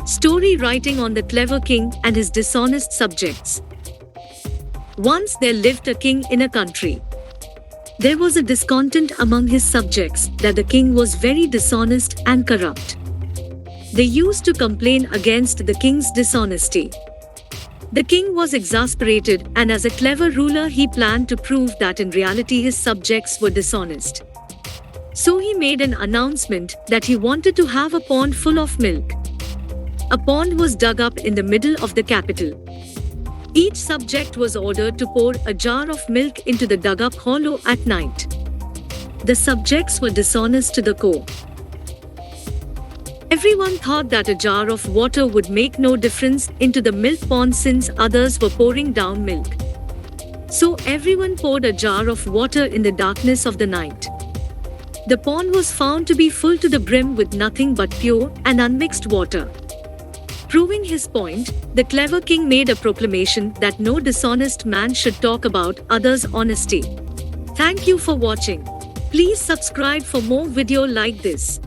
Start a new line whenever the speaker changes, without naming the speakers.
Story writing on the clever king and his dishonest subjects. Once there lived a king in a country. There was a discontent among his subjects that the king was very dishonest and corrupt. They used to complain against the king's dishonesty. The king was exasperated, and as a clever ruler he planned to prove that in reality his subjects were dishonest. So he made an announcement that he wanted to have a pond full of milk. A pond was dug up in the middle of the capital. Each subject was ordered to pour a jar of milk into the dug-up hollow at night. The subjects were dishonest to the core. Everyone thought that a jar of water would make no difference into the milk pond since others were pouring down milk. So everyone poured a jar of water in the darkness of the night. The pond was found to be full to the brim with nothing but pure and unmixed water. Proving his point, the clever king made a proclamation that no dishonest man should talk about others' honesty. Thank you for watching. Please subscribe for more video like this.